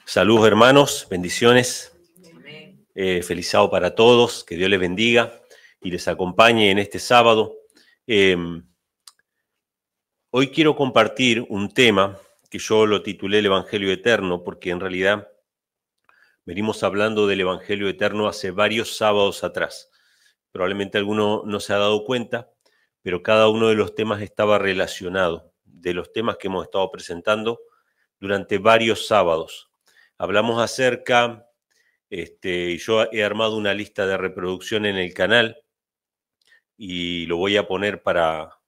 Saludos hermanos, bendiciones, feliz sábado para todos, que Dios les bendiga y les acompañe en este sábado. Hoy quiero compartir un tema que yo lo titulé el Evangelio Eterno, porque en realidad venimos hablando del Evangelio Eterno hace varios sábados atrás. Probablemente alguno no se ha dado cuenta, pero cada uno de los temas estaba relacionado, de los temas que hemos estado presentando durante varios sábados. Hablamos acerca, yo he armado una lista de reproducción en el canal y lo voy a poner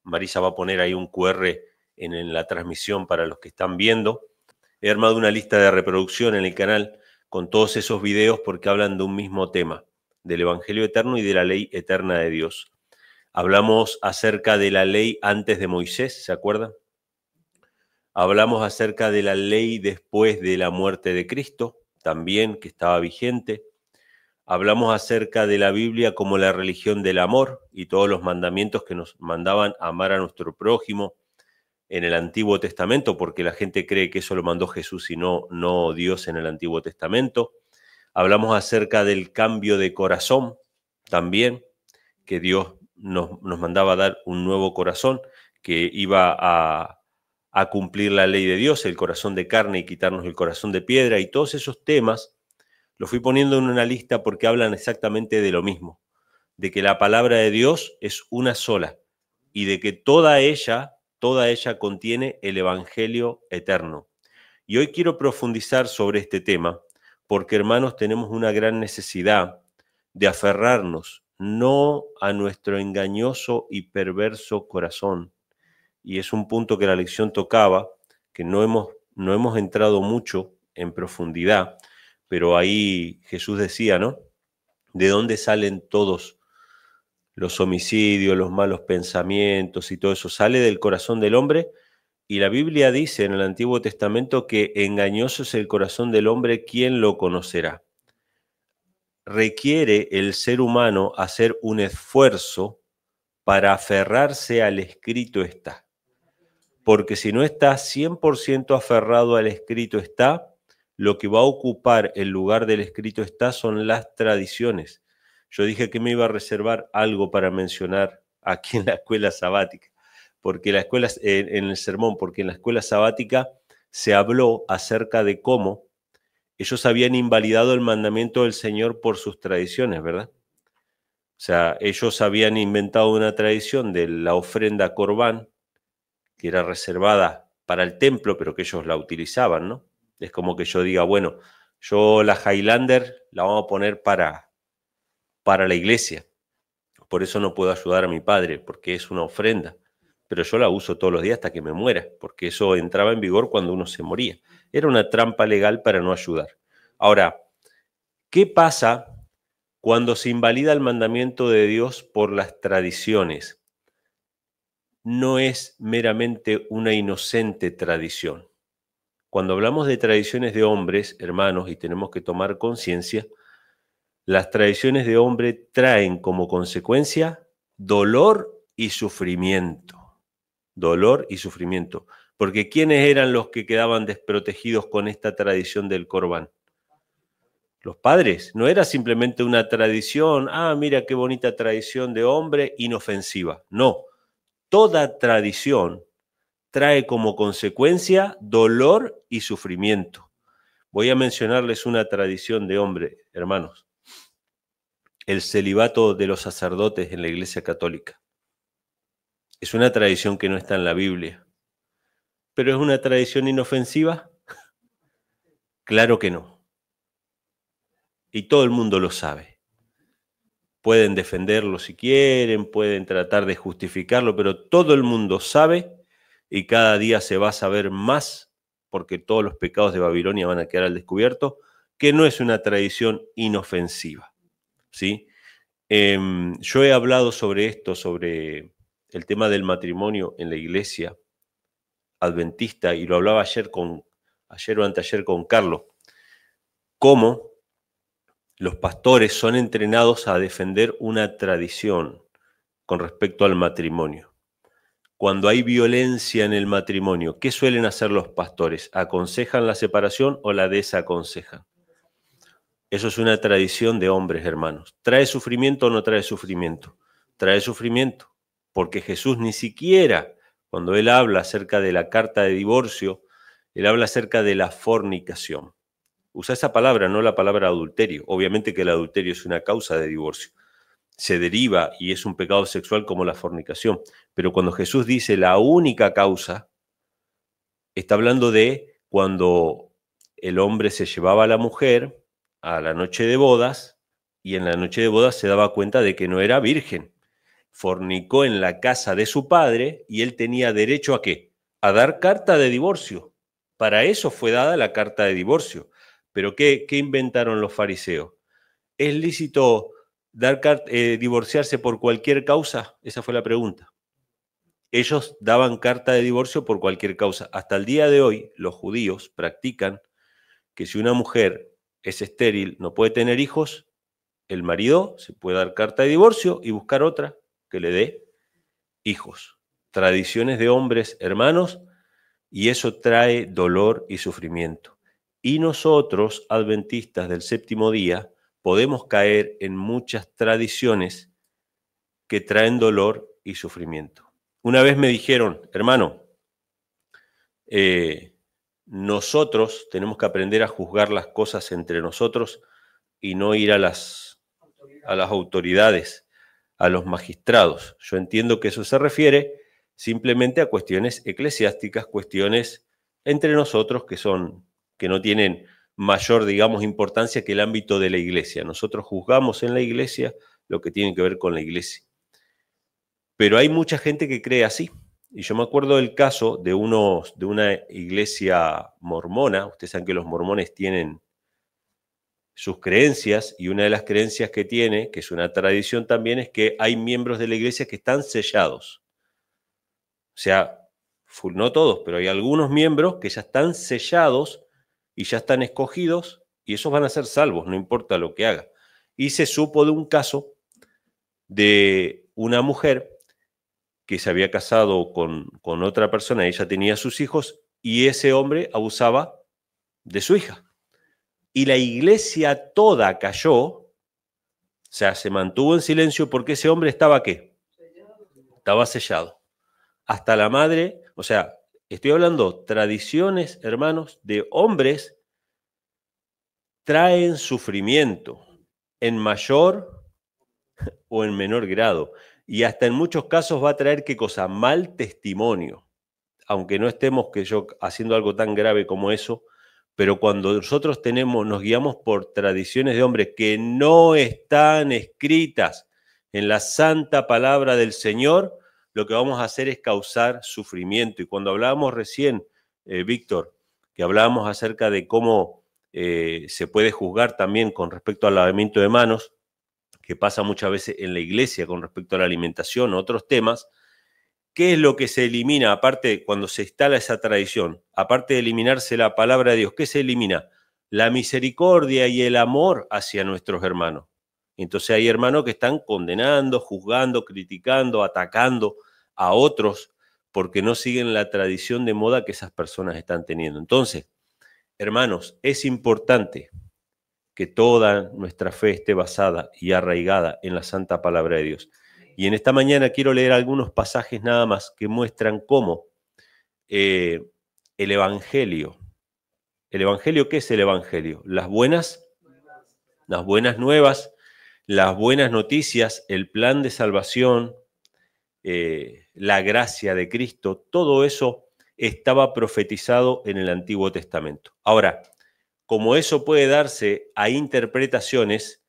Marisa va a poner ahí un QR en la transmisión para los que están viendo. He armado una lista de reproducción en el canal con todos esos videos porque hablan de un mismo tema, del Evangelio Eterno y de la ley eterna de Dios. Hablamos acerca de la ley antes de Moisés, ¿se acuerdan? Hablamos acerca de la ley después de la muerte de Cristo, también, que estaba vigente. Hablamos acerca de la Biblia como la religión del amor y todos los mandamientos que nos mandaban a amar a nuestro prójimo en el Antiguo Testamento, porque la gente cree que eso lo mandó Jesús y no Dios en el Antiguo Testamento. Hablamos acerca del cambio de corazón también, que Dios nos mandaba dar un nuevo corazón que iba a cumplir la ley de Dios, el corazón de carne y quitarnos el corazón de piedra, y todos esos temas los fui poniendo en una lista porque hablan exactamente de lo mismo, de que la palabra de Dios es una sola y de que toda ella contiene el Evangelio eterno. Y hoy quiero profundizar sobre este tema porque, hermanos, tenemos una gran necesidad de aferrarnos no a nuestro engañoso y perverso corazón. Y es un punto que la lección tocaba, que no hemos entrado mucho en profundidad, pero ahí Jesús decía, ¿no? ¿De dónde salen todos los homicidios, los malos pensamientos y todo eso? Sale del corazón del hombre, y la Biblia dice en el Antiguo Testamento que engañoso es el corazón del hombre, ¿quién lo conocerá? Requiere el ser humano hacer un esfuerzo para aferrarse al escrito está. Porque si no está 100% aferrado al escrito está, lo que va a ocupar el lugar del escrito está son las tradiciones. Yo dije que me iba a reservar algo para mencionar aquí en la escuela sabática, porque en el sermón, porque en la escuela sabática se habló acerca de cómo ellos habían invalidado el mandamiento del Señor por sus tradiciones, ¿verdad? O sea, ellos habían inventado una tradición de la ofrenda corbán, que era reservada para el templo, pero que ellos la utilizaban, ¿no? Es como que yo diga, bueno, yo la Highlander la vamos a poner para la iglesia. Por eso no puedo ayudar a mi padre, porque es una ofrenda. Pero yo la uso todos los días hasta que me muera, porque eso entraba en vigor cuando uno se moría. Era una trampa legal para no ayudar. Ahora, ¿qué pasa cuando se invalida el mandamiento de Dios por las tradiciones? No es meramente una inocente tradición. Cuando hablamos de tradiciones de hombres, hermanos, y tenemos que tomar conciencia, las tradiciones de hombre traen como consecuencia dolor y sufrimiento. Dolor y sufrimiento. Porque ¿quiénes eran los que quedaban desprotegidos con esta tradición del Corbán? Los padres. No era simplemente una tradición, mira qué bonita tradición de hombre, inofensiva. No, toda tradición trae como consecuencia dolor y sufrimiento. Voy a mencionarles una tradición de hombre, hermanos. El celibato de los sacerdotes en la Iglesia Católica. Es una tradición que no está en la Biblia. ¿Pero es una tradición inofensiva? Claro que no. Y todo el mundo lo sabe. Pueden defenderlo si quieren, pueden tratar de justificarlo, pero todo el mundo sabe y cada día se va a saber más, porque todos los pecados de Babilonia van a quedar al descubierto, que no es una tradición inofensiva, ¿sí? Yo he hablado sobre esto, sobre el tema del matrimonio en la iglesia adventista, y lo hablaba ayer o anteayer con Carlos, cómo los pastores son entrenados a defender una tradición con respecto al matrimonio. cuando hay violencia en el matrimonio, ¿qué suelen hacer los pastores? ¿Aconsejan la separación o la desaconsejan? Eso es una tradición de hombres, hermanos. ¿Trae sufrimiento o no trae sufrimiento? Trae sufrimiento, porque Jesús ni siquiera, cuando él habla acerca de la carta de divorcio, él habla acerca de la fornicación. Usa esa palabra, no la palabra adulterio. Obviamente que el adulterio es una causa de divorcio. Se deriva y es un pecado sexual como la fornicación. Pero cuando Jesús dice la única causa, está hablando de cuando el hombre se llevaba a la mujer a la noche de bodas y en la noche de bodas se daba cuenta de que no era virgen. Fornicó en la casa de su padre y él tenía derecho ¿a qué? A dar carta de divorcio. Para eso fue dada la carta de divorcio. Pero ¿qué inventaron los fariseos? ¿Es lícito divorciarse por cualquier causa? Esa fue la pregunta. Ellos daban carta de divorcio por cualquier causa. Hasta el día de hoy, los judíos practican que si una mujer es estéril, no puede tener hijos, el marido se puede dar carta de divorcio y buscar otra que le dé hijos. Tradiciones de hombres hermanos, y eso trae dolor y sufrimiento. Y nosotros, adventistas del séptimo día, podemos caer en muchas tradiciones que traen dolor y sufrimiento. Una vez me dijeron, hermano, nosotros tenemos que aprender a juzgar las cosas entre nosotros y no ir a las autoridades, a los magistrados. Yo entiendo que eso se refiere simplemente a cuestiones eclesiásticas, cuestiones entre nosotros que no tienen mayor, digamos, importancia que el ámbito de la iglesia. Nosotros juzgamos en la iglesia lo que tiene que ver con la iglesia. Pero hay mucha gente que cree así. Y yo me acuerdo del caso de una iglesia mormona. Ustedes saben que los mormones tienen sus creencias, y una de las creencias que tiene, que es una tradición también, es que hay miembros de la iglesia que están sellados. O sea, no todos, pero hay algunos miembros que ya están sellados y ya están escogidos, y esos van a ser salvos, no importa lo que haga. Y se supo de un caso de una mujer que se había casado con otra persona, ella tenía sus hijos, y ese hombre abusaba de su hija. Y la iglesia toda cayó, o sea, se mantuvo en silencio porque ese hombre estaba ¿qué? Estaba sellado. Hasta la madre, o sea, estoy hablando tradiciones, hermanos, de hombres traen sufrimiento en mayor o en menor grado. Y hasta en muchos casos va a traer ¿qué cosa? Mal testimonio. Aunque no estemos haciendo algo tan grave como eso, pero cuando nosotros nos guiamos por tradiciones de hombres que no están escritas en la santa palabra del Señor, lo que vamos a hacer es causar sufrimiento. Y cuando hablábamos recién, Víctor, que hablábamos acerca de cómo se puede juzgar también con respecto al lavamiento de manos, que pasa muchas veces en la iglesia con respecto a la alimentación o otros temas, ¿qué es lo que se elimina, aparte cuando se instala esa tradición? Aparte de eliminarse la palabra de Dios, ¿qué se elimina? La misericordia y el amor hacia nuestros hermanos. Entonces hay hermanos que están condenando, juzgando, criticando, atacando a otros porque no siguen la tradición de moda que esas personas están teniendo. Entonces, hermanos, es importante que toda nuestra fe esté basada y arraigada en la santa palabra de Dios. Y en esta mañana quiero leer algunos pasajes nada más que muestran cómo el Evangelio, ¿qué es el Evangelio? Las buenas nuevas, las buenas noticias, el plan de salvación, la gracia de Cristo, todo eso estaba profetizado en el Antiguo Testamento. Ahora, como eso puede darse a interpretaciones,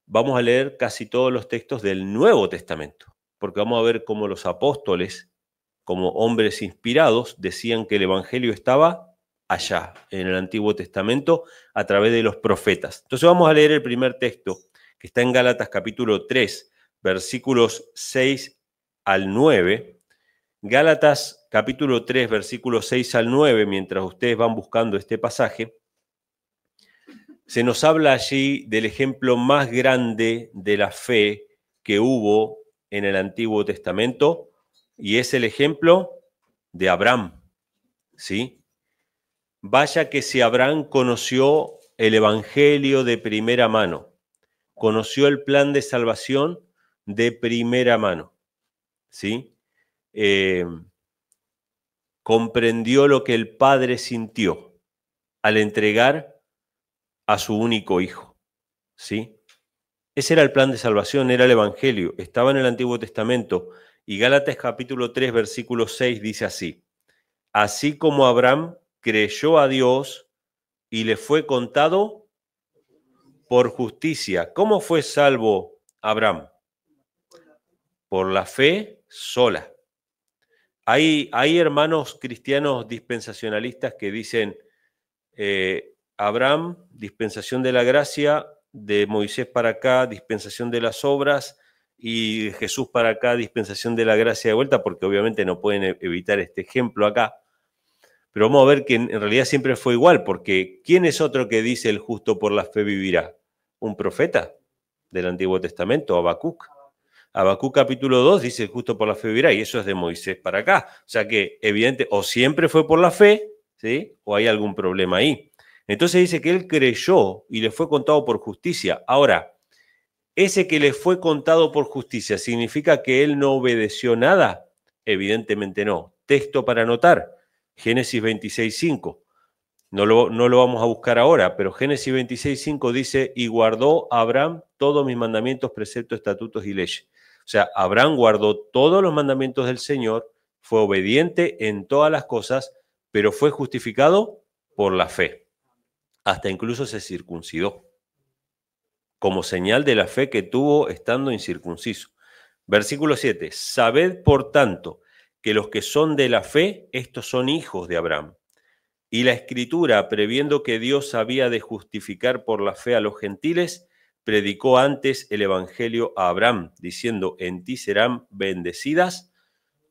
vamos a leer casi todos los textos del Nuevo Testamento, porque vamos a ver cómo los apóstoles, como hombres inspirados, decían que el Evangelio estaba allá, en el Antiguo Testamento, a través de los profetas. Entonces vamos a leer el primer texto, que está en Gálatas capítulo 3, versículos 6 al 9. Gálatas capítulo 3, versículos 6 al 9, mientras ustedes van buscando este pasaje, se nos habla allí del ejemplo más grande de la fe que hubo en el Antiguo Testamento, Y es el ejemplo de Abraham, ¿sí? Vaya que si Abraham conoció el Evangelio de primera mano, conoció el plan de salvación de primera mano, ¿sí? Comprendió lo que el Padre sintió al entregar a su único hijo, ¿sí? Ese era el plan de salvación, era el Evangelio, estaba en el Antiguo Testamento, y Gálatas capítulo 3, versículo 6 dice así: así como Abraham creyó a Dios y le fue contado por justicia. ¿Cómo fue salvo Abraham? Por la fe sola. Hay hermanos cristianos dispensacionalistas que dicen, Abraham, dispensación de la gracia, de Moisés para acá, dispensación de las obras, y Jesús para acá, dispensación de la gracia de vuelta, porque obviamente no pueden evitar este ejemplo acá. Pero vamos a ver que en realidad siempre fue igual, porque ¿quién es otro que dice el justo por la fe vivirá? ¿Un profeta del Antiguo Testamento, Habacuc? Habacuc capítulo 2 dice el justo por la fe vivirá, y eso es de Moisés para acá. O sea que evidente, o siempre fue por la fe, ¿sí? O hay algún problema ahí. Entonces dice que él creyó y le fue contado por justicia. Ahora, ¿ese que le fue contado por justicia significa que él no obedeció nada? Evidentemente no. Texto para anotar, Génesis 26:5. No lo vamos a buscar ahora, pero Génesis 26:5 dice, y guardó Abraham todos mis mandamientos, preceptos, estatutos y leyes. O sea, Abraham guardó todos los mandamientos del Señor, fue obediente en todas las cosas, pero fue justificado por la fe. Hasta incluso se circuncidó, como señal de la fe que tuvo estando incircunciso. Versículo 7, sabed por tanto que los que son de la fe, estos son hijos de Abraham. Y la Escritura, previendo que Dios había de justificar por la fe a los gentiles, predicó antes el Evangelio a Abraham, diciendo, en ti serán bendecidas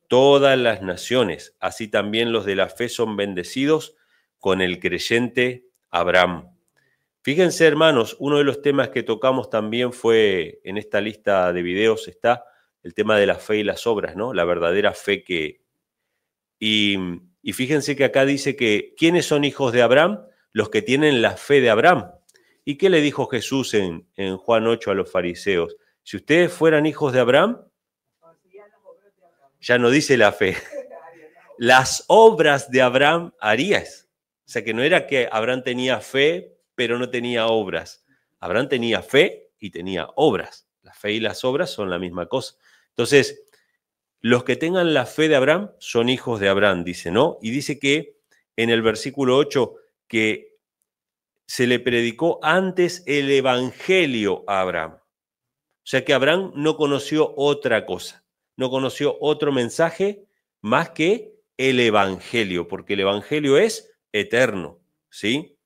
todas las naciones. Así también los de la fe son bendecidos con el creyente Abraham. Fíjense, hermanos, uno de los temas que tocamos también fue, en esta lista de videos está el tema de la fe y las obras, ¿no? La verdadera fe que... Y fíjense que acá dice que ¿quiénes son hijos de Abraham? Los que tienen la fe de Abraham. ¿Y qué le dijo Jesús en Juan 8 a los fariseos? Si ustedes fueran hijos de Abraham, ya no dice la fe, las obras de Abraham harías. O sea que no era que Abraham tenía fe, pero no tenía obras. Abraham tenía fe y tenía obras. La fe y las obras son la misma cosa. Entonces, los que tengan la fe de Abraham son hijos de Abraham, dice, ¿no? Y dice que en el versículo 8 que se le predicó antes el Evangelio a Abraham. O sea que Abraham no conoció otra cosa, no conoció otro mensaje más que el Evangelio, porque el Evangelio es eterno, ¿sí?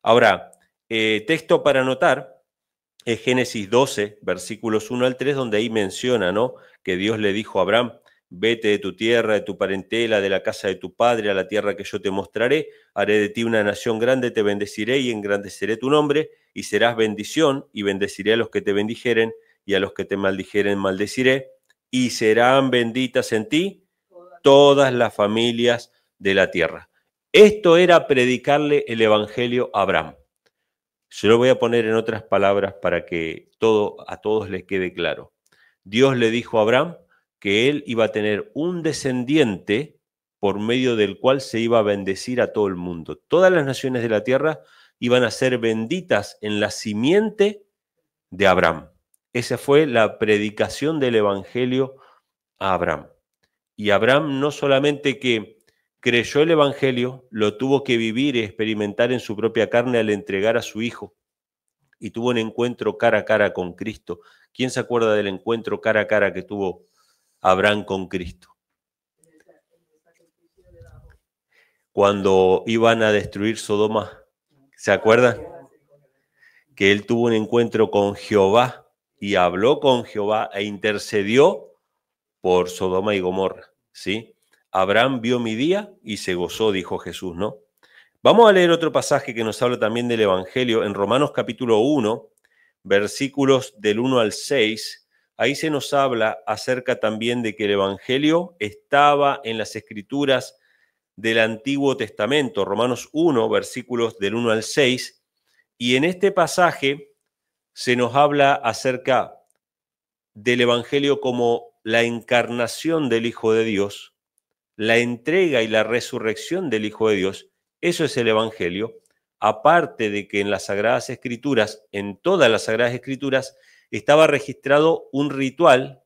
Ahora, texto para anotar es Génesis 12, versículos 1 al 3, donde ahí menciona, ¿no?, que Dios le dijo a Abraham, vete de tu tierra, de tu parentela, de la casa de tu padre, a la tierra que yo te mostraré, haré de ti una nación grande, te bendeciré y engrandeceré tu nombre, y serás bendición, y bendeciré a los que te bendijeren, y a los que te maldijeren maldeciré, y serán benditas en ti todas las familias de la tierra. Esto era predicarle el Evangelio a Abraham. Yo lo voy a poner en otras palabras para que a todos les quede claro. Dios le dijo a Abraham que él iba a tener un descendiente por medio del cual se iba a bendecir a todo el mundo. Todas las naciones de la tierra iban a ser benditas en la simiente de Abraham. Esa fue la predicación del Evangelio a Abraham. Y Abraham no solamente que creyó el Evangelio, lo tuvo que vivir y experimentar en su propia carne al entregar a su hijo. Y tuvo un encuentro cara a cara con Cristo. ¿Quién se acuerda del encuentro cara a cara que tuvo Abraham con Cristo? Cuando iban a destruir Sodoma, ¿se acuerdan? Que él tuvo un encuentro con Jehová y habló con Jehová e intercedió por Sodoma y Gomorra, ¿sí? Abraham vio mi día y se gozó, dijo Jesús, ¿no? Vamos a leer otro pasaje que nos habla también del Evangelio en Romanos capítulo 1, versículos del 1 al 6. ahí se nos habla acerca también de que el Evangelio estaba en las Escrituras del Antiguo Testamento, Romanos 1, versículos del 1 al 6, y en este pasaje se nos habla acerca del Evangelio como la encarnación del Hijo de Dios, la entrega y la resurrección del Hijo de Dios. Eso es el Evangelio, aparte de que en las Sagradas Escrituras, en todas las Sagradas Escrituras, estaba registrado un ritual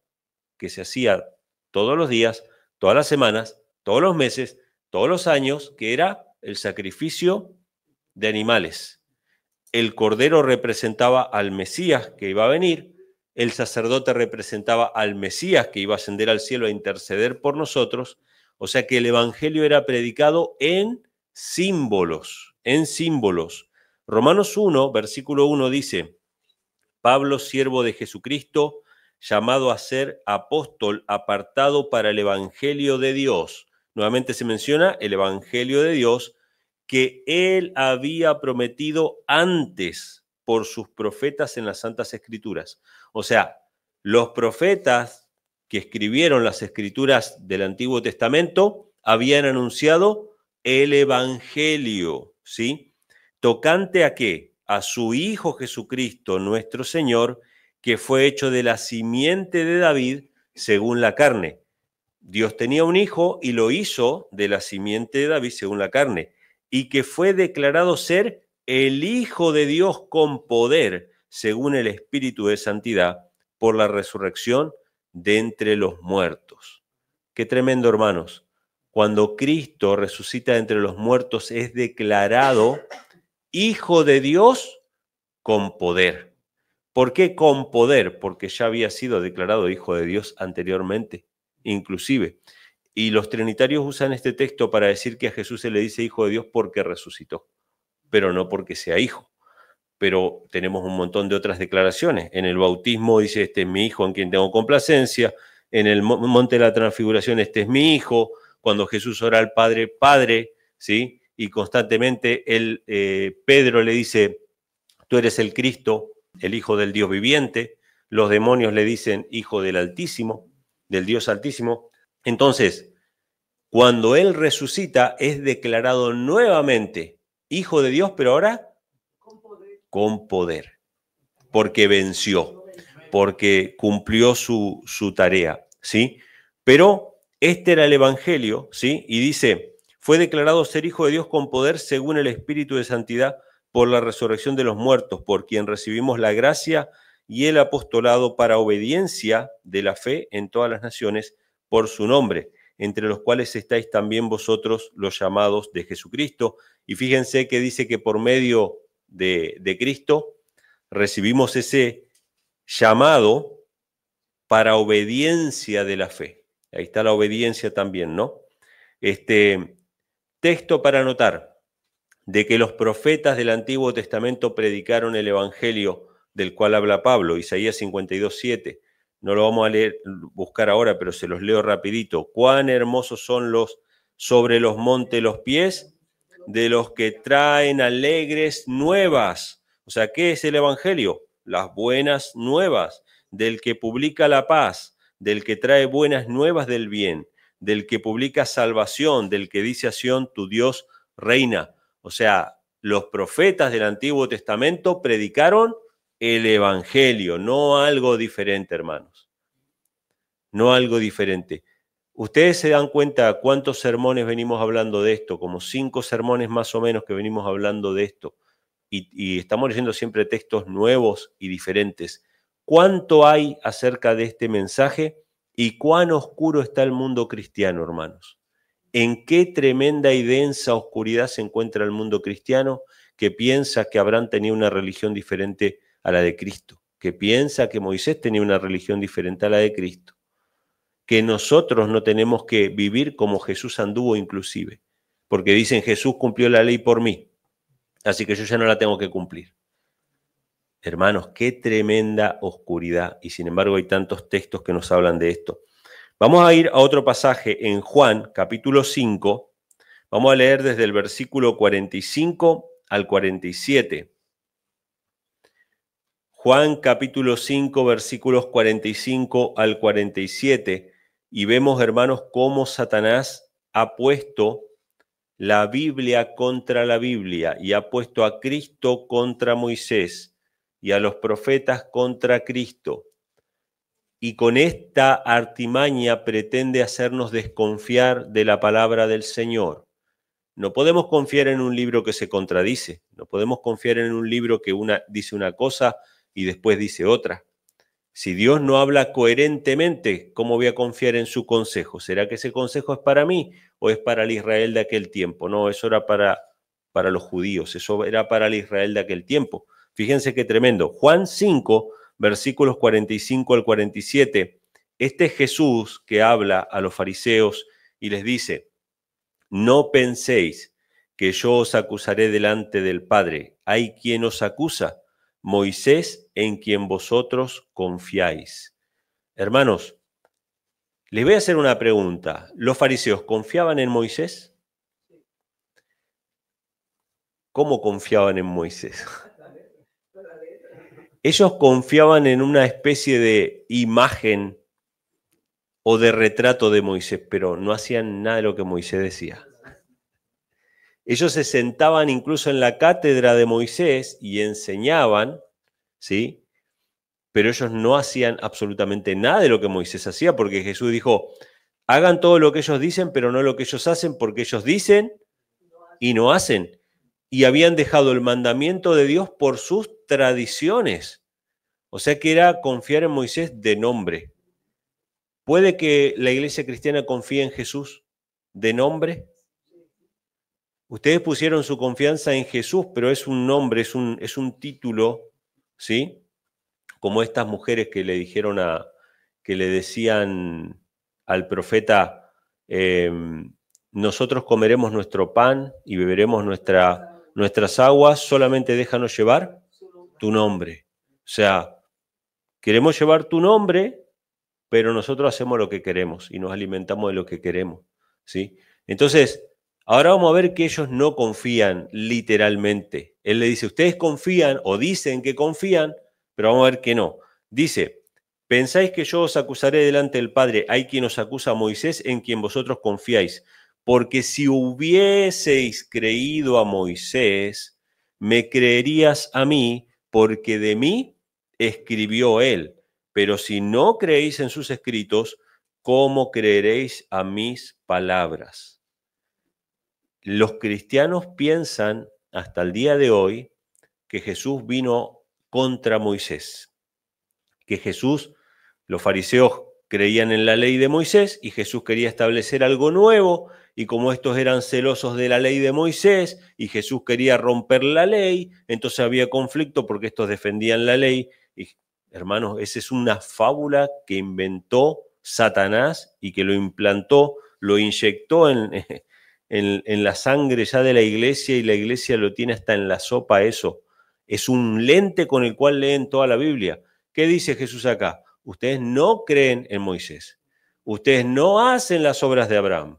que se hacía todos los días, todas las semanas, todos los meses, todos los años, que era el sacrificio de animales. El cordero representaba al Mesías que iba a venir, el sacerdote representaba al Mesías que iba a ascender al cielo a interceder por nosotros, o sea que el Evangelio era predicado en símbolos, en símbolos. Romanos 1, versículo 1 dice, Pablo, siervo de Jesucristo, llamado a ser apóstol, apartado para el Evangelio de Dios. Nuevamente se menciona el Evangelio de Dios que él había prometido antes por sus profetas en las Santas Escrituras. O sea, los profetas que escribieron las Escrituras del Antiguo Testamento habían anunciado el Evangelio, ¿sí? ¿Tocante a qué? A su Hijo Jesucristo, nuestro Señor, que fue hecho de la simiente de David según la carne. Dios tenía un hijo y lo hizo de la simiente de David según la carne, y que fue declarado ser el Hijo de Dios con poder, según el Espíritu de Santidad, por la resurrección de entre los muertos. Qué tremendo, hermanos. Cuando Cristo resucita de entre los muertos, es declarado Hijo de Dios con poder. ¿Por qué con poder? Porque ya había sido declarado Hijo de Dios anteriormente, inclusive. Y los trinitarios usan este texto para decir que a Jesús se le dice Hijo de Dios porque resucitó, pero no porque sea hijo. Pero tenemos un montón de otras declaraciones. En el bautismo dice, este es mi hijo en quien tengo complacencia. En el monte de la transfiguración, este es mi hijo. Cuando Jesús ora al Padre, Padre, ¿sí? Y constantemente Pedro le dice, tú eres el Cristo, el Hijo del Dios viviente. Los demonios le dicen Hijo del Altísimo, del Dios Altísimo. Entonces, cuando Él resucita, es declarado nuevamente Hijo de Dios, pero ahora con poder, porque venció, porque cumplió su tarea, ¿sí? Pero este era el Evangelio, ¿sí? Y dice, fue declarado ser Hijo de Dios con poder según el Espíritu de Santidad por la resurrección de los muertos, por quien recibimos la gracia y el apostolado para obediencia de la fe en todas las naciones por su nombre, entre los cuales estáis también vosotros los llamados de Jesucristo. Y fíjense que dice que por medio de Cristo recibimos ese llamado para obediencia de la fe. Ahí está la obediencia también, ¿no? Texto para anotar de que los profetas del Antiguo Testamento predicaron el Evangelio del cual habla Pablo, Isaías 52:7. No lo vamos a leer, buscar ahora, pero se los leo rapidito. Cuán hermosos son los sobre los montes los pies de los que traen alegres nuevas. O sea, ¿qué es el Evangelio? Las buenas nuevas, del que publica la paz, del que trae buenas nuevas del bien, del que publica salvación, del que dice a Sión, tu Dios reina. O sea, los profetas del Antiguo Testamento predicaron el Evangelio, no algo diferente, hermanos. No algo diferente. Ustedes se dan cuenta cuántos sermones venimos hablando de esto, como 5 sermones más o menos que venimos hablando de esto, y estamos leyendo siempre textos nuevos y diferentes. ¿Cuánto hay acerca de este mensaje y cuán oscuro está el mundo cristiano, hermanos? ¿En qué tremenda y densa oscuridad se encuentra el mundo cristiano que piensa que Abraham tenía una religión diferente a la de Cristo, que piensa que Moisés tenía una religión diferente a la de Cristo, que nosotros no tenemos que vivir como Jesús anduvo inclusive, porque dicen Jesús cumplió la ley por mí, así que yo ya no la tengo que cumplir? Hermanos, qué tremenda oscuridad, y sin embargo hay tantos textos que nos hablan de esto. Vamos a ir a otro pasaje en Juan, capítulo 5, vamos a leer desde el versículo 45 al 47. Juan capítulo 5, versículos 45 al 47, y vemos, hermanos, cómo Satanás ha puesto la Biblia contra la Biblia y ha puesto a Cristo contra Moisés y a los profetas contra Cristo. Y con esta artimaña pretende hacernos desconfiar de la palabra del Señor. No podemos confiar en un libro que se contradice, no podemos confiar en un libro que dice una cosa y después dice otra. Si Dios no habla coherentemente, ¿cómo voy a confiar en su consejo? ¿Será que ese consejo es para mí o es para el Israel de aquel tiempo? No, eso era para los judíos, eso era para el Israel de aquel tiempo. Fíjense qué tremendo. Juan 5, versículos 45 al 47. Este es Jesús que habla a los fariseos y les dice: no penséis que yo os acusaré delante del Padre. Hay quien os acusa, Moisés, en quien vosotros confiáis. Hermanos, les voy a hacer una pregunta. ¿Los fariseos confiaban en Moisés? ¿Cómo confiaban en Moisés? Ellos confiaban en una especie de imagen o de retrato de Moisés, pero no hacían nada de lo que Moisés decía. Ellos se sentaban incluso en la cátedra de Moisés y enseñaban, ¿sí? Pero ellos no hacían absolutamente nada de lo que Moisés hacía, porque Jesús dijo: hagan todo lo que ellos dicen, pero no lo que ellos hacen, porque ellos dicen y no hacen. Y habían dejado el mandamiento de Dios por sus tradiciones. O sea que era confiar en Moisés de nombre. ¿Puede que la iglesia cristiana confíe en Jesús de nombre? Ustedes pusieron su confianza en Jesús, pero es un nombre, es un título, ¿sí? Como estas mujeres que le dijeron que le decían al profeta: nosotros comeremos nuestro pan y beberemos nuestras aguas, solamente déjanos llevar tu nombre. O sea, queremos llevar tu nombre, pero nosotros hacemos lo que queremos y nos alimentamos de lo que queremos, ¿sí? Entonces, ahora vamos a ver que ellos no confían literalmente. Él le dice: ustedes confían o dicen que confían, pero vamos a ver que no. Dice: ¿pensáis que yo os acusaré delante del Padre? Hay quien os acusa, a Moisés, en quien vosotros confiáis. Porque si hubieseis creído a Moisés, me creerías a mí, porque de mí escribió él. Pero si no creéis en sus escritos, ¿cómo creeréis a mis palabras? Los cristianos piensan hasta el día de hoy que Jesús vino contra Moisés, que los fariseos creían en la ley de Moisés y Jesús quería establecer algo nuevo, y como estos eran celosos de la ley de Moisés y Jesús quería romper la ley, entonces había conflicto porque estos defendían la ley. Y hermanos, esa es una fábula que inventó Satanás y que lo implantó, lo inyectó en la sangre ya de la iglesia, y la iglesia lo tiene hasta en la sopa eso. Es un lente con el cual leen toda la Biblia. ¿Qué dice Jesús acá? Ustedes no creen en Moisés. Ustedes no hacen las obras de Abraham.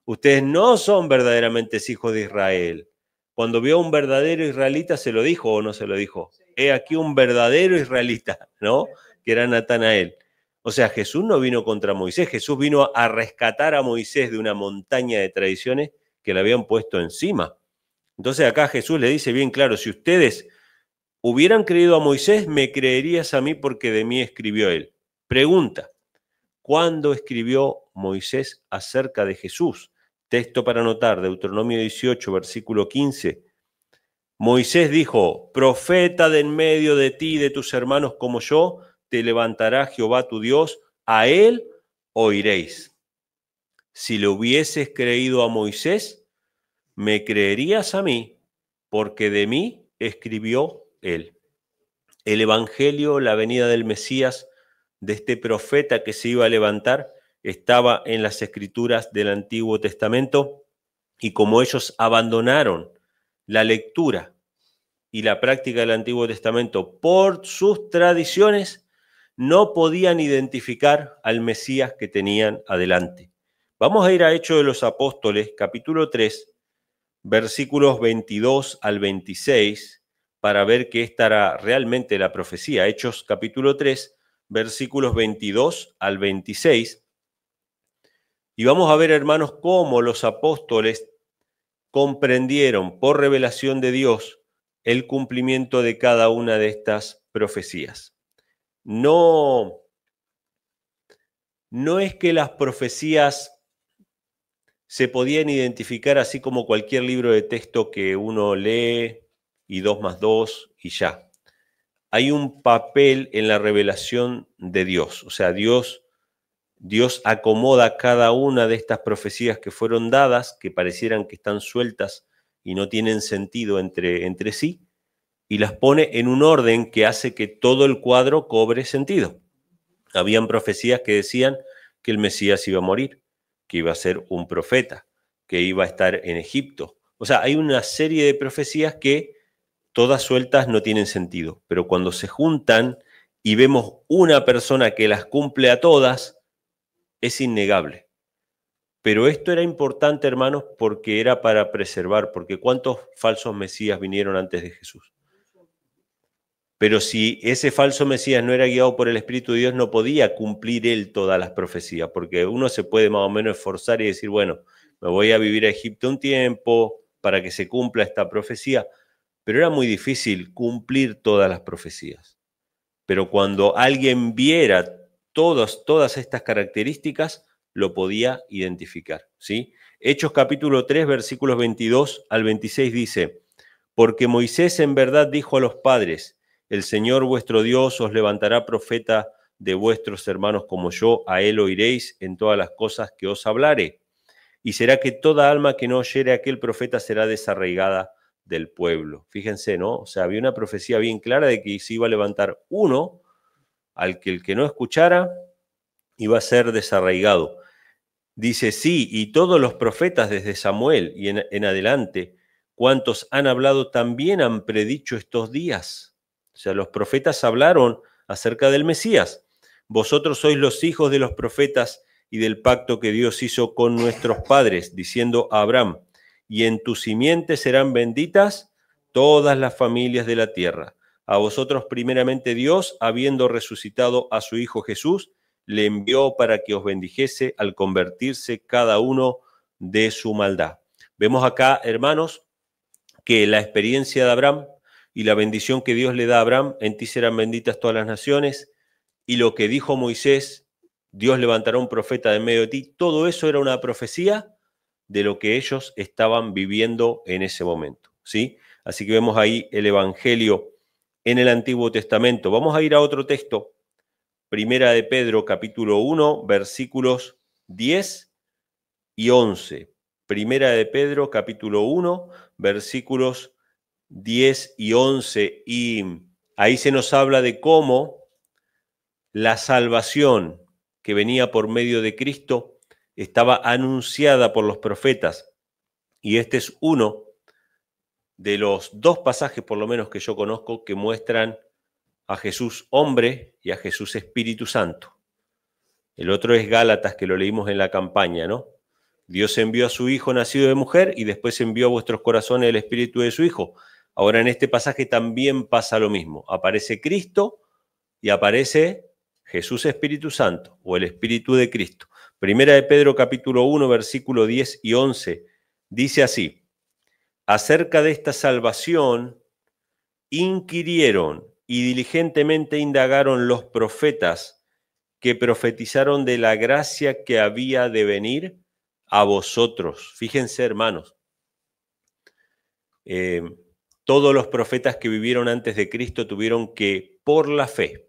Ustedes no son verdaderamente hijos de Israel. Cuando vio a un verdadero israelita, ¿se lo dijo o no se lo dijo? He aquí un verdadero israelita, ¿no? Que era Natanael. O sea, Jesús no vino contra Moisés. Jesús vino a rescatar a Moisés de una montaña de tradiciones que le habían puesto encima. Entonces acá Jesús le dice bien claro: si ustedes hubieran creído a Moisés, me creerías a mí, porque de mí escribió él. Pregunta: ¿cuándo escribió Moisés acerca de Jesús? Texto para anotar, Deuteronomio 18, versículo 15. Moisés dijo: profeta de en medio de ti y de tus hermanos como yo, te levantará Jehová tu Dios, a él oiréis. Si le hubieses creído a Moisés, me creerías a mí, porque de mí escribió él. El evangelio, la venida del Mesías, de este profeta que se iba a levantar, estaba en las escrituras del Antiguo Testamento, y como ellos abandonaron la lectura y la práctica del Antiguo Testamento por sus tradiciones, no podían identificar al Mesías que tenían adelante. Vamos a ir a Hechos de los Apóstoles, capítulo 3, versículos 22 al 26, para ver que esta era realmente la profecía. Hechos capítulo 3, versículos 22 al 26. Y vamos a ver, hermanos, cómo los apóstoles comprendieron por revelación de Dios el cumplimiento de cada una de estas profecías. No es que las profecías se podían identificar así como cualquier libro de texto que uno lee y 2 más 2 y ya. Hay un papel en la revelación de Dios, o sea, Dios acomoda cada una de estas profecías que fueron dadas, que parecieran que están sueltas y no tienen sentido entre sí, y las pone en un orden que hace que todo el cuadro cobre sentido. Habían profecías que decían que el Mesías iba a morir, que iba a ser un profeta, que iba a estar en Egipto. O sea, hay una serie de profecías que todas sueltas no tienen sentido, pero cuando se juntan y vemos una persona que las cumple a todas, es innegable. Pero esto era importante, hermanos, porque era para preservar, porque ¿cuántos falsos mesías vinieron antes de Jesús? Pero si ese falso Mesías no era guiado por el Espíritu de Dios, no podía cumplir él todas las profecías, porque uno se puede más o menos esforzar y decir, bueno, me voy a vivir a Egipto un tiempo para que se cumpla esta profecía, pero era muy difícil cumplir todas las profecías. Pero cuando alguien viera todas estas características, lo podía identificar, ¿sí? Hechos capítulo 3, versículos 22 al 26 dice, porque Moisés en verdad dijo a los padres, el Señor vuestro Dios os levantará profeta de vuestros hermanos como yo, a él oiréis en todas las cosas que os hablare. Y será que toda alma que no oyere a aquel profeta será desarraigada del pueblo. Fíjense, ¿no? O sea, había una profecía bien clara de que se iba a levantar uno al que el que no escuchara iba a ser desarraigado. Dice, sí, y todos los profetas desde Samuel y en adelante, cuantos han hablado también han predicho estos días. O sea, los profetas hablaron acerca del Mesías. Vosotros sois los hijos de los profetas y del pacto que Dios hizo con nuestros padres, diciendo a Abraham, y en tu simiente serán benditas todas las familias de la tierra. A vosotros primeramente Dios, habiendo resucitado a su Hijo Jesús, le envió para que os bendijese al convertirse cada uno de su maldad. Vemos acá, hermanos, que la experiencia de Abraham y la bendición que Dios le da a Abraham, en ti serán benditas todas las naciones, y lo que dijo Moisés, Dios levantará un profeta de en medio de ti, todo eso era una profecía de lo que ellos estaban viviendo en ese momento, ¿sí? Así que vemos ahí el Evangelio en el Antiguo Testamento. Vamos a ir a otro texto, Primera de Pedro, capítulo 1, versículos 10 y 11. Primera de Pedro, capítulo 1, versículos 10 y 11. Y ahí se nos habla de cómo la salvación que venía por medio de Cristo estaba anunciada por los profetas. Y este es uno de los dos pasajes, por lo menos que yo conozco, que muestran a Jesús hombre y a Jesús Espíritu Santo. El otro es Gálatas, que lo leímos en la campaña, ¿no? Dios envió a su Hijo nacido de mujer y después envió a vuestros corazones el Espíritu de su Hijo. Ahora en este pasaje también pasa lo mismo. Aparece Cristo y aparece Jesús Espíritu Santo o el Espíritu de Cristo. Primera de Pedro capítulo 1, versículo 10 y 11 dice así, acerca de esta salvación inquirieron y diligentemente indagaron los profetas que profetizaron de la gracia que había de venir a vosotros. Fíjense, hermanos, todos los profetas que vivieron antes de Cristo tuvieron que, por la fe,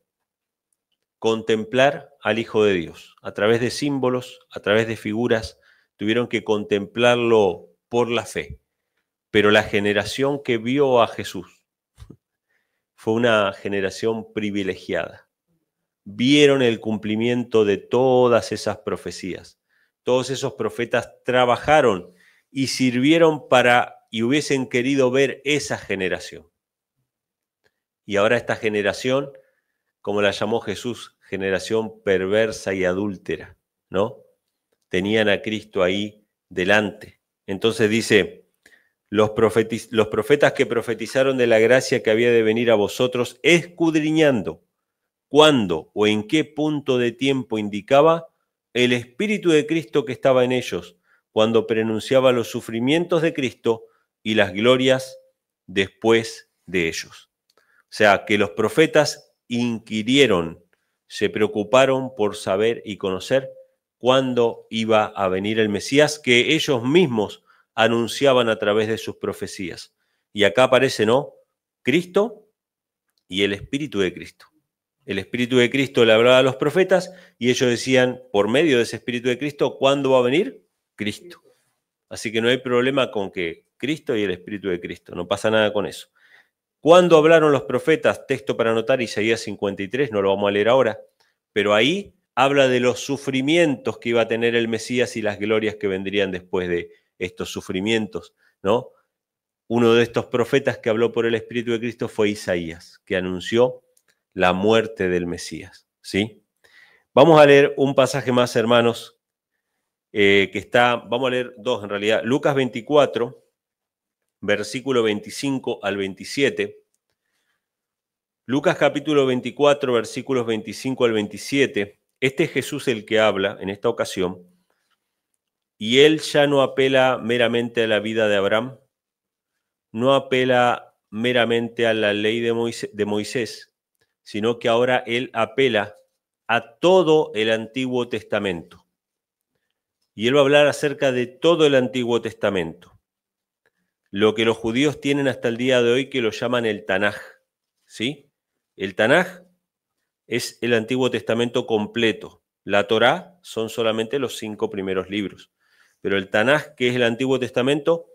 contemplar al Hijo de Dios. A través de símbolos, a través de figuras, tuvieron que contemplarlo por la fe. Pero la generación que vio a Jesús fue una generación privilegiada. Vieron el cumplimiento de todas esas profecías. Todos esos profetas trabajaron y sirvieron para, y hubiesen querido ver esa generación. Y ahora esta generación, como la llamó Jesús, generación perversa y adúltera, ¿no? Tenían a Cristo ahí delante. Entonces dice, los profetas que profetizaron de la gracia que había de venir a vosotros, escudriñando cuándo o en qué punto de tiempo indicaba el Espíritu de Cristo que estaba en ellos, cuando prenunciaba los sufrimientos de Cristo y las glorias después de ellos. O sea, que los profetas inquirieron, se preocuparon por saber y conocer cuándo iba a venir el Mesías, que ellos mismos anunciaban a través de sus profecías. Y acá aparece, ¿no? Cristo y el Espíritu de Cristo. El Espíritu de Cristo le hablaba a los profetas y ellos decían, por medio de ese Espíritu de Cristo, ¿cuándo va a venir? Cristo. Así que no hay problema con que Cristo y el Espíritu de Cristo, no pasa nada con eso. ¿Cuándo hablaron los profetas? Texto para anotar, Isaías 53, no lo vamos a leer ahora, pero ahí habla de los sufrimientos que iba a tener el Mesías y las glorias que vendrían después de estos sufrimientos, ¿no? Uno de estos profetas que habló por el Espíritu de Cristo fue Isaías, que anunció la muerte del Mesías, ¿sí? Vamos a leer un pasaje más, hermanos, que está, vamos a leer dos en realidad, Lucas 24, versículo 25 al 27. Lucas capítulo 24, versículos 25 al 27. Este es Jesús el que habla en esta ocasión, y él ya no apela meramente a la vida de Abraham, no apela meramente a la ley de Moisés, sino que ahora él apela a todo el Antiguo Testamento. Y él va a hablar acerca de todo el Antiguo Testamento. Lo que los judíos tienen hasta el día de hoy que lo llaman el Tanaj, ¿sí? El Tanaj es el Antiguo Testamento completo. La Torá son solamente los 5 primeros libros. Pero el Tanaj, que es el Antiguo Testamento,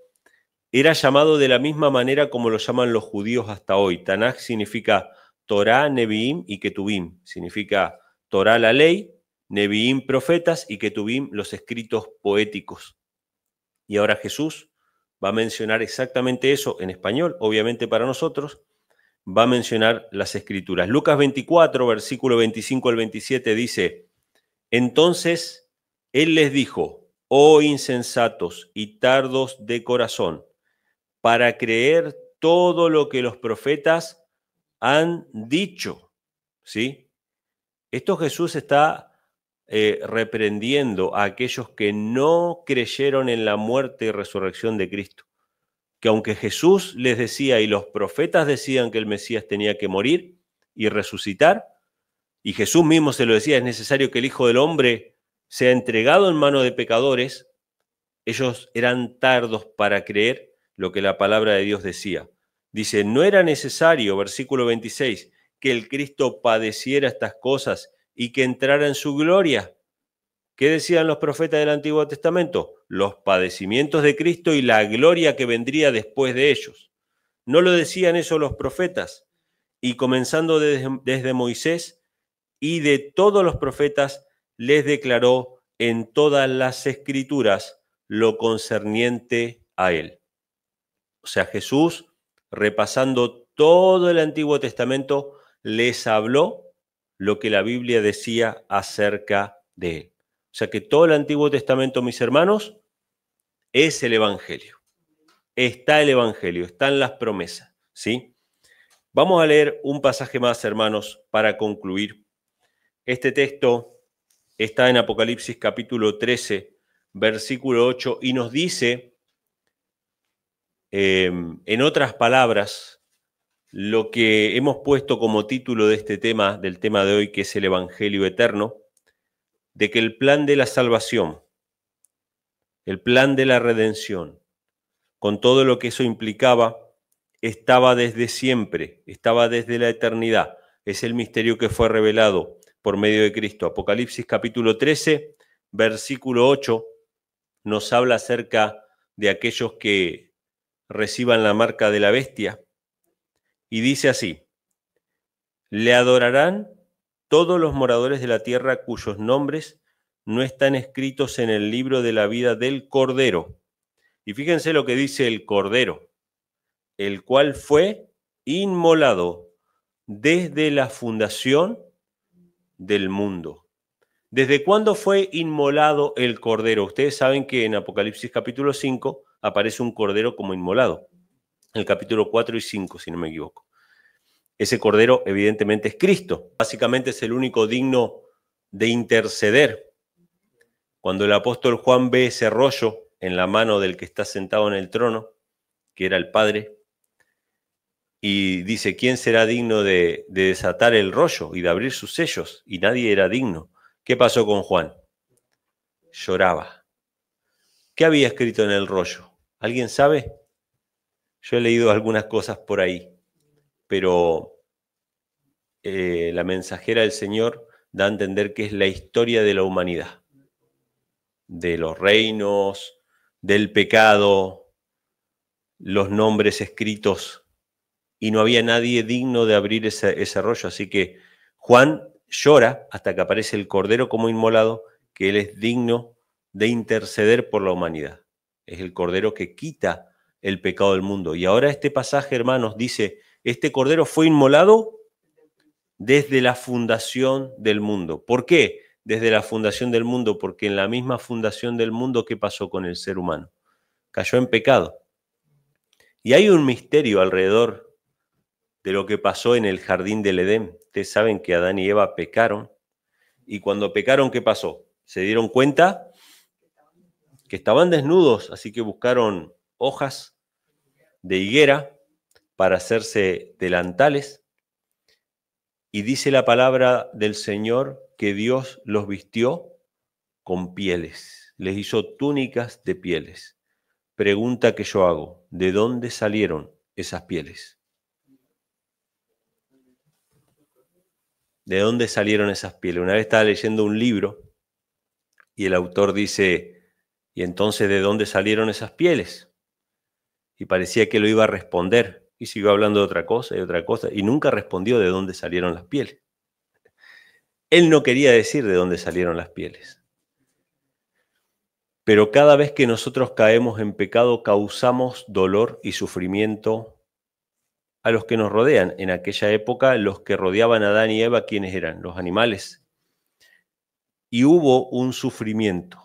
era llamado de la misma manera como lo llaman los judíos hasta hoy. Tanaj significa Torá, Neviim y Ketubim. Significa Torá, la ley, Neviim, profetas, y Ketubim, los escritos poéticos. Y ahora Jesús va a mencionar exactamente eso en español, obviamente para nosotros, va a mencionar las escrituras. Lucas 24, versículo 25 al 27 dice, entonces él les dijo, oh insensatos y tardos de corazón, para creer todo lo que los profetas han dicho, ¿sí? Esto Jesús está reprendiendo a aquellos que no creyeron en la muerte y resurrección de Cristo. Que aunque Jesús les decía y los profetas decían que el Mesías tenía que morir y resucitar, y Jesús mismo se lo decía, es necesario que el Hijo del Hombre sea entregado en manos de pecadores, ellos eran tardos para creer lo que la palabra de Dios decía. Dice, no era necesario, versículo 26, que el Cristo padeciera estas cosas y que entrara en su gloria. ¿Qué decían los profetas del Antiguo Testamento? Los padecimientos de Cristo y la gloria que vendría después de ellos. ¿No lo decían eso los profetas? Y comenzando desde Moisés y de todos los profetas, les declaró en todas las escrituras lo concerniente a él. O sea, Jesús, repasando todo el Antiguo Testamento, les habló lo que la Biblia decía acerca de él. O sea que todo el Antiguo Testamento, mis hermanos, es el Evangelio. Está el Evangelio, están las promesas, ¿sí? Vamos a leer un pasaje más, hermanos, para concluir. Este texto está en Apocalipsis capítulo 13, versículo 8, y nos dice, en otras palabras, lo que hemos puesto como título de este tema, del tema de hoy, que es el Evangelio eterno, de que el plan de la salvación, el plan de la redención, con todo lo que eso implicaba, estaba desde siempre, estaba desde la eternidad. Es el misterio que fue revelado por medio de Cristo. Apocalipsis capítulo 13, versículo 8, nos habla acerca de aquellos que reciban la marca de la bestia. Y dice así, le adorarán todos los moradores de la tierra cuyos nombres no están escritos en el libro de la vida del Cordero. Y fíjense lo que dice el Cordero, el cual fue inmolado desde la fundación del mundo. ¿Desde cuándo fue inmolado el Cordero? Ustedes saben que en Apocalipsis capítulo 5 aparece un cordero como inmolado. En el capítulo 4 y 5, si no me equivoco. Ese cordero evidentemente es Cristo. Básicamente es el único digno de interceder. Cuando el apóstol Juan ve ese rollo en la mano del que está sentado en el trono, que era el Padre, y dice, ¿quién será digno de desatar el rollo y de abrir sus sellos? Y nadie era digno. ¿Qué pasó con Juan? Lloraba. ¿Qué había escrito en el rollo? ¿Alguien sabe? Yo he leído algunas cosas por ahí, pero la mensajera del Señor da a entender que es la historia de la humanidad, de los reinos, del pecado, los nombres escritos, y no había nadie digno de abrir ese rollo. Así que Juan llora hasta que aparece el Cordero como inmolado, que él es digno de interceder por la humanidad. Es el Cordero que quita el pecado del mundo. Y ahora este pasaje, hermanos, dice, este Cordero fue inmolado desde la fundación del mundo. ¿Por qué? Desde la fundación del mundo, porque en la misma fundación del mundo, ¿qué pasó con el ser humano? Cayó en pecado. Y hay un misterio alrededor de lo que pasó en el jardín del Edén. Ustedes saben que Adán y Eva pecaron, y cuando pecaron, ¿qué pasó? Se dieron cuenta que estaban desnudos, así que buscaron hojas de higuera para hacerse delantales, y dice la palabra del Señor que Dios los vistió con pieles, les hizo túnicas de pieles. Pregunta que yo hago, ¿de dónde salieron esas pieles? ¿De dónde salieron esas pieles? Una vez estaba leyendo un libro y el autor dice, ¿y entonces de dónde salieron esas pieles? Y parecía que lo iba a responder, y siguió hablando de otra cosa, y nunca respondió de dónde salieron las pieles. Él no quería decir de dónde salieron las pieles. Pero cada vez que nosotros caemos en pecado, causamos dolor y sufrimiento a los que nos rodean. En aquella época, los que rodeaban a Adán y Eva, ¿quiénes eran? Los animales. Y hubo un sufrimiento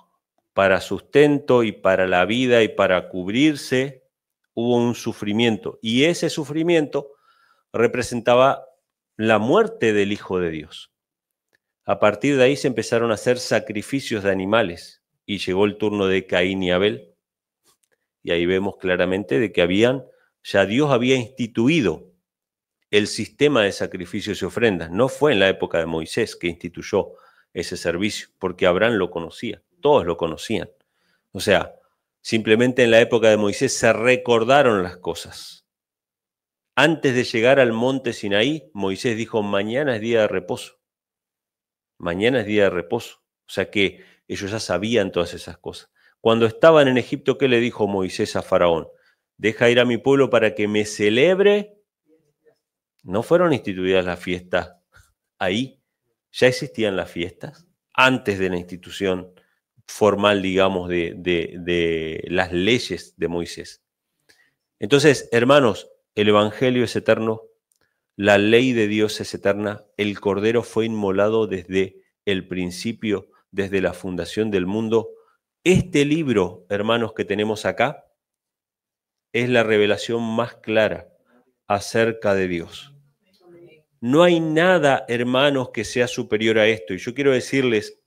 para sustento y para la vida y para cubrirse, hubo un sufrimiento. Y ese sufrimiento representaba la muerte del Hijo de Dios. A partir de ahí se empezaron a hacer sacrificios de animales y llegó el turno de Caín y Abel. Y ahí vemos claramente de que ya Dios había instituido el sistema de sacrificios y ofrendas. No fue en la época de Moisés que instituyó ese servicio, porque Abraham lo conocía, todos lo conocían. O sea, simplemente en la época de Moisés se recordaron las cosas. Antes de llegar al monte Sinaí, Moisés dijo, mañana es día de reposo. Mañana es día de reposo. O sea que ellos ya sabían todas esas cosas. Cuando estaban en Egipto, ¿qué le dijo Moisés a Faraón? Deja ir a mi pueblo para que me celebre. No fueron instituidas las fiestas ahí. Ya existían las fiestas antes de la institución formal, digamos, de las leyes de Moisés. Entonces, hermanos, el Evangelio es eterno, la ley de Dios es eterna, el Cordero fue inmolado desde el principio, desde la fundación del mundo. Este libro, hermanos, que tenemos acá, es la revelación más clara acerca de Dios. No hay nada, hermanos, que sea superior a esto. Y yo quiero decirles,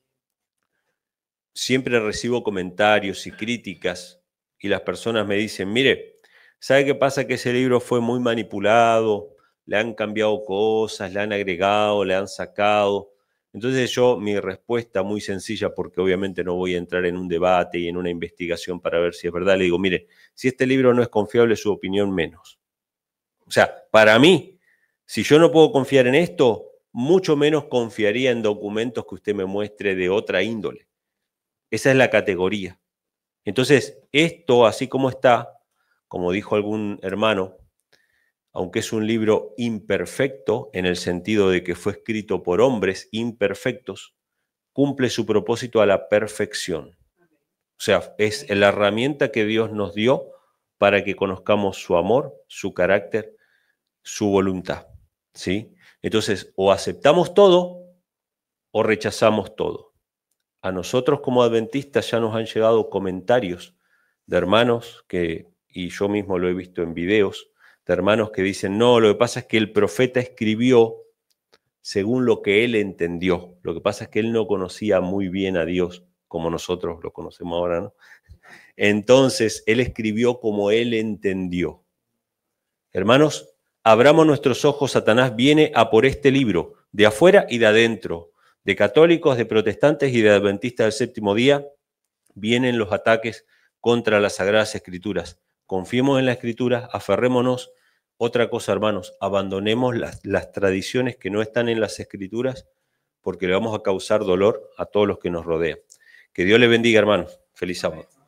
siempre recibo comentarios y críticas y las personas me dicen, mire, ¿sabe qué pasa? Que ese libro fue muy manipulado, le han cambiado cosas, le han agregado, le han sacado. Entonces mi respuesta muy sencilla, porque obviamente no voy a entrar en un debate y en una investigación para ver si es verdad, le digo, mire, si este libro no es confiable, su opinión menos. O sea, para mí, si yo no puedo confiar en esto, mucho menos confiaría en documentos que usted me muestre de otra índole. Esa es la categoría. Entonces, esto, así como está, como dijo algún hermano, aunque es un libro imperfecto, en el sentido de que fue escrito por hombres imperfectos, cumple su propósito a la perfección. O sea, es la herramienta que Dios nos dio para que conozcamos su amor, su carácter, su voluntad, ¿sí? Entonces, o aceptamos todo o rechazamos todo. A nosotros como adventistas ya nos han llegado comentarios de hermanos y yo mismo lo he visto en videos, de hermanos que dicen, no, lo que pasa es que el profeta escribió según lo que él entendió. Lo que pasa es que él no conocía muy bien a Dios como nosotros lo conocemos ahora, ¿no? Entonces, él escribió como él entendió. Hermanos, abramos nuestros ojos, Satanás viene a por este libro, de afuera y de adentro, de católicos, de protestantes y de adventistas del séptimo día, vienen los ataques contra las Sagradas Escrituras. Confiemos en la Escritura, aferrémonos. Otra cosa, hermanos, abandonemos las tradiciones que no están en las Escrituras porque le vamos a causar dolor a todos los que nos rodean. Que Dios le bendiga, hermanos. Feliz sábado.